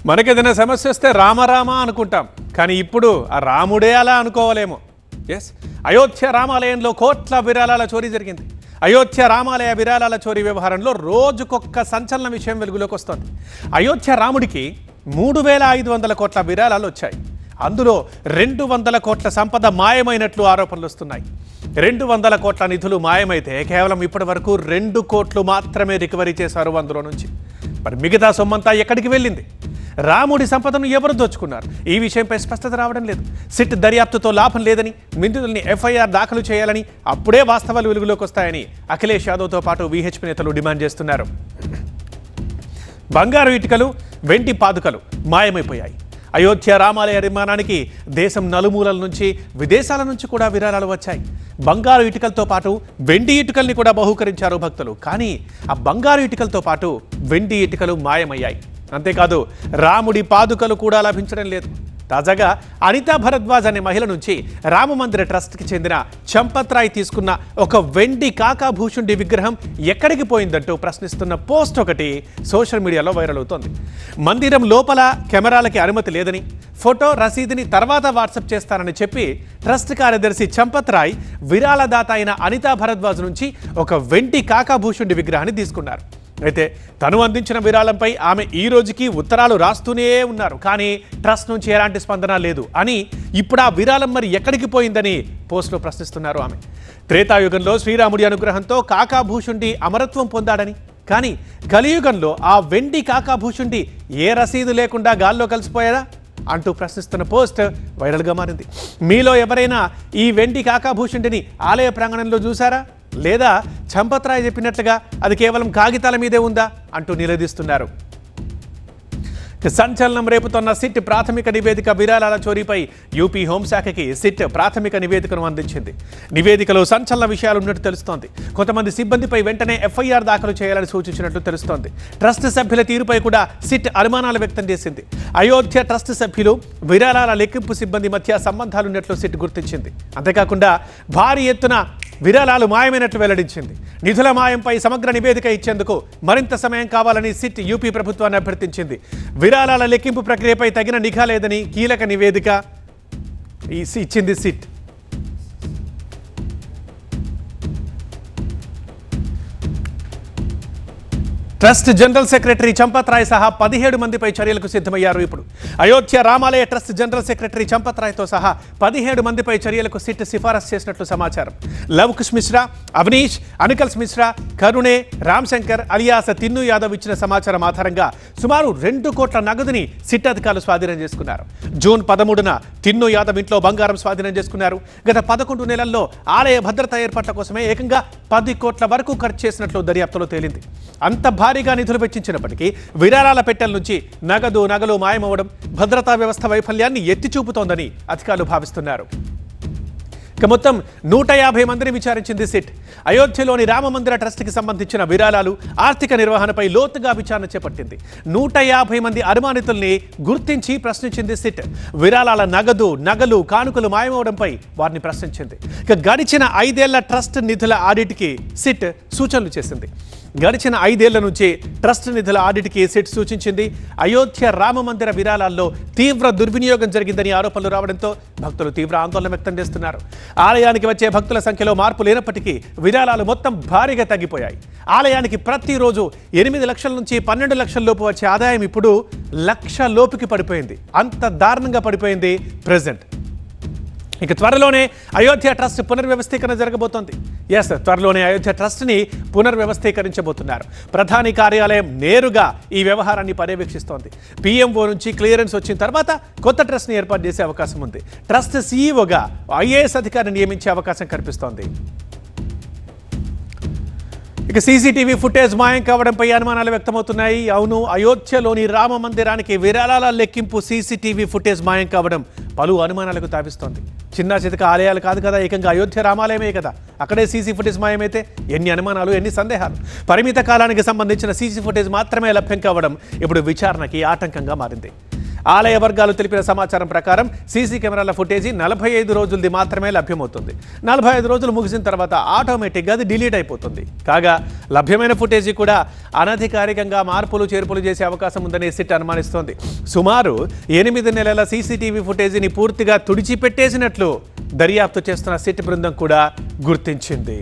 మనకేదైనా సమస్య వస్తే రామరామ అనుకుంటాం, కానీ ఇప్పుడు ఆ రాముడే అలా అనుకోవాలేమో. ఎస్, అయోధ్య రామాలయంలో కోట్ల విరాళాల చోరీ జరిగింది. అయోధ్య రామాలయ విరాళాల చోరీ వ్యవహారంలో రోజుకొక్క సంచలన విషయం వెలుగులోకి వస్తోంది. అయోధ్య రాముడికి 3,500 కోట్ల విరాళాలు వచ్చాయి. అందులో 200 కోట్ల సంపద మాయమైనట్లు ఆరోపణలు వస్తున్నాయి. 200 కోట్ల నిధులు మాయమైతే కేవలం ఇప్పటి వరకు 2 కోట్లు మాత్రమే రికవరీ చేశారు అందులో నుంచి. మరి మిగతా సొమ్మంతా ఎక్కడికి వెళ్ళింది? రాముడి సంపదను ఎవరు దోచుకున్నారు? ఈ విషయంపై స్పష్టత రావడం లేదు. సిట్ దర్యాప్తుతో లాభం లేదని, నిందితుల్ని ఎఫ్ఐఆర్ దాఖలు చేయాలని, అప్పుడే వాస్తవాలు వెలుగులోకి వస్తాయని అఖిలేష్ యాదవ్తో పాటు వీహెచ్పీ నేతలు డిమాండ్ చేస్తున్నారు. బంగారు ఇటుకలు, వెండి పాదుకలు మాయమైపోయాయి. అయోధ్య రామాలయ నిర్మాణానికి దేశం నలుమూలల నుంచి, విదేశాల నుంచి కూడా విరాళాలు వచ్చాయి. బంగారు ఇటుకలతో పాటు వెండి ఇటుకల్ని కూడా బహూకరించారు భక్తులు. కానీ ఆ బంగారు ఇటుకలతో పాటు వెండి ఇటుకలు మాయమయ్యాయి. అంతేకాదు రాముడి పాదుకలు కూడా లభించడం లేదు. తాజాగా అనితా భరద్వాజ్ అనే మహిళ నుంచి రామమందిర ట్రస్ట్కి చెందిన చంపత్ రాయ్ తీసుకున్న ఒక వెండి కాకాభూషుండి విగ్రహం ఎక్కడికి పోయిందంటూ ప్రశ్నిస్తున్న పోస్ట్ ఒకటి సోషల్ మీడియాలో వైరల్ అవుతోంది. మందిరం లోపల కెమెరాలకి అనుమతి లేదని, ఫోటో రసీదుని తర్వాత వాట్సాప్ చేస్తానని చెప్పి ట్రస్ట్ కార్యదర్శి చంపత్ రాయ్ విరాళదాత అయిన అనితా భరద్వాజ్ నుంచి ఒక వెండి కాకాభూషుండి విగ్రహాన్ని తీసుకున్నారు. అయితే తను అందించిన విరాళంపై ఆమె ఈ రోజుకి ఉత్తరాలు రాస్తూనే ఉన్నారు. కానీ ట్రస్ట్ నుంచి ఎలాంటి స్పందన లేదు అని, ఇప్పుడు ఆ విరాళం మరి ఎక్కడికి పోయిందని పోస్టులో ప్రశ్నిస్తున్నారు ఆమె. త్రేతాయుగంలో శ్రీరాముడి అనుగ్రహంతో కాకాభూషుండి అమరత్వం పొందాడని, కానీ కలియుగంలో ఆ వెండి కాకాభూషుండి ఏ రసీదు లేకుండా గాల్లో కలిసిపోయాడా అంటూ ప్రశ్నిస్తున్న పోస్ట్ వైరల్గా మారింది. మీలో ఎవరైనా ఈ వెండి కాకాభూషుండిని ఆలయ ప్రాంగణంలో చూసారా? లేదా చంపత్ రాయ్ చెప్పినట్లుగా అది కేవలం కాగితాల మీదే ఉందా అంటూ నిలదీస్తున్నారు. సంచలనం రేపుతోన్న సిట్ ప్రాథమిక నివేదిక విరాళాల చోరీపై యూపీ హోంశాఖకి సిట్ ప్రాథమిక నివేదికను అందించింది. నివేదికలో సంచలన విషయాలు ఉన్నట్టు తెలుస్తోంది. కొంతమంది సిబ్బందిపై వెంటనే ఎఫ్ఐఆర్ దాఖలు చేయాలని సూచించినట్లు తెలుస్తోంది. ట్రస్ట్ సభ్యుల తీరుపై కూడా సిట్ అనుమానాలు వ్యక్తం చేసింది. అయోధ్య ట్రస్ట్ సభ్యులు, విరాళాల లెక్కింపు సిబ్బంది మధ్య సంబంధాలున్నట్లు సిట్ గుర్తించింది. అంతేకాకుండా భారీ ఎత్తున విరాళాలు మాయమైనట్లు వెల్లడించింది. నిధుల మాయంపై సమగ్ర నివేదిక ఇచ్చేందుకు మరింత సమయం కావాలని సిట్ యూపీ ప్రభుత్వాన్ని అభ్యర్థించింది. విరాళాల లెక్కింపు ప్రక్రియపై తగిన నిఘా లేదని కీలక నివేదిక ఇచ్చింది SIT. Trust general secretary Champat Rai సహా 17 మందిపై చర్యలకు సిద్ధమయ్యారు. ఇప్పుడు అయోధ్య రామాలయ ట్రస్ట్ జనరల్ సెక్రటరీ చంపత్ రాయ్తో సహా 17 మందిపై చర్యలకు సిట్ సిఫారసు చేసినట్లు సమాచారం. లవకుష్ మిశ్రా, అవనీష్, అనికల్స్ మిశ్రా, కరుణే, రామ్ శంకర్ అలియాస్ తిన్ను యాదవ్ ఇచ్చిన సమాచారం ఆధారంగా సుమారు 2 కోట్ల నగదుని సిట్ అధికారులు స్వాధీనం చేసుకున్నారు. జూన్ 13న తిన్ను యాదవ్ ఇంట్లో బంగారం స్వాధీనం చేసుకున్నారు. గత 11 నెలల్లో ఆలయ భద్రతా ఏర్పాట్ల కోసమే ఏకంగా 10 కోట్ల వరకు ఖర్చు చేసినట్లు దర్యాప్తులో తేలింది. అంత భారీగా నిధులు వెచ్చించినప్పటికీ విరాళాల పెట్టెల నుంచి నగలు మాయమవడం భద్రతా వ్యవస్థ వైఫల్యాన్ని ఎత్తి చూపుతోందని అధికారులు భావిస్తున్నారు. ఇక మొత్తం 150 మందిని విచారించింది సిట్. అయోధ్యలోని రామమందిర ట్రస్ట్కి సంబంధించిన విరాళాలు, ఆర్థిక నిర్వహణపై లోతుగా విచారణ చేపట్టింది. 150 మంది అనుమానితుల్ని గుర్తించి ప్రశ్నించింది సిట్. విరాళాల నగలు, కానుకలు మాయమవడంపై వారిని ప్రశ్నించింది. ఇక గడిచిన 5 ఏళ్ల ట్రస్ట్ నిధుల ఆడిట్కి సిట్ సూచనలు చేసింది. గడిచిన 5 ఏళ్ల నుంచి ట్రస్ట్ నిధుల ఆడిట్కి సిట్ సూచించింది. అయోధ్య రామమందిర విరాళాల్లో తీవ్ర దుర్వినియోగం జరిగిందని ఆరోపణలు రావడంతో భక్తులు తీవ్ర ఆందోళన వ్యక్తం చేస్తున్నారు. ఆలయానికి వచ్చే భక్తుల సంఖ్యలో మార్పు లేనప్పటికీ విరాళాలు మొత్తం భారీగా తగ్గిపోయాయి. ఆలయానికి ప్రతిరోజు 8 లక్షల నుంచి 12 లక్షల లోపు వచ్చే ఆదాయం ఇప్పుడు 1 లక్ష లోపుకి పడిపోయింది. అంత దారుణంగా పడిపోయింది ప్రెజెంట్. ఇక త్వరలోనే అయోధ్య ట్రస్ట్ పునర్వ్యవస్థీకరణ జరగబోతోంది. త్వరలోనే అయోధ్య ట్రస్ట్ని పునర్వ్యవస్థీకరించబోతున్నారు. ప్రధాని కార్యాలయం నేరుగా ఈ వ్యవహారాన్ని పర్యవేక్షిస్తోంది. పీఎంఓ నుంచి క్లియరెన్స్ వచ్చిన తర్వాత కొత్త ట్రస్ట్ని ఏర్పాటు చేసే అవకాశం ఉంది. ట్రస్ట్ సీఈఓగా ఐఏఎస్ అధికారిని నియమించే అవకాశం కనిపిస్తోంది. ఇక సీసీటీవీ ఫుటేజ్ మాయం కావడంపై అనుమానాలు వ్యక్తమవుతున్నాయి. అవును, అయోధ్యలోని రామ మందిరానికి విరాళాల లెక్కింపు సీసీటీవీ ఫుటేజ్ మాయం కావడం పలు అనుమానాలకు తావిస్తోంది. చిన్న చితక ఆలయాలు కాదు కదా, ఏకంగా అయోధ్య రామాలయమే కదా, అక్కడే సీసీ ఫుటేజ్ మాయమైతే ఎన్ని అనుమానాలు, ఎన్ని సందేహాలు. పరిమిత కాలానికి సంబంధించిన సీసీ ఫుటేజ్ మాత్రమే లభ్యం కావడం ఇప్పుడు విచారణకి ఆటంకంగా మారింది. ఆలయ వర్గాలు తెలిపిన సమాచారం ప్రకారం సీసీ కెమెరాల ఫుటేజీ 45 రోజులది మాత్రమే లభ్యమవుతుంది. 45 రోజులు ముగిసిన తర్వాత ఆటోమేటిక్గా అది డిలీట్ అయిపోతుంది. కాగా లభ్యమైన ఫుటేజీ కూడా అనధికారికంగా మార్పులు చేర్పులు చేసే అవకాశం ఉందని సిట్ అనుమానిస్తోంది. సుమారు 8 నెలల సీసీటీవీ ఫుటేజీని పూర్తిగా తుడిచిపెట్టేసినట్లు దర్యాప్తు చేస్తున్న సిట్ బృందం కూడా గుర్తించింది.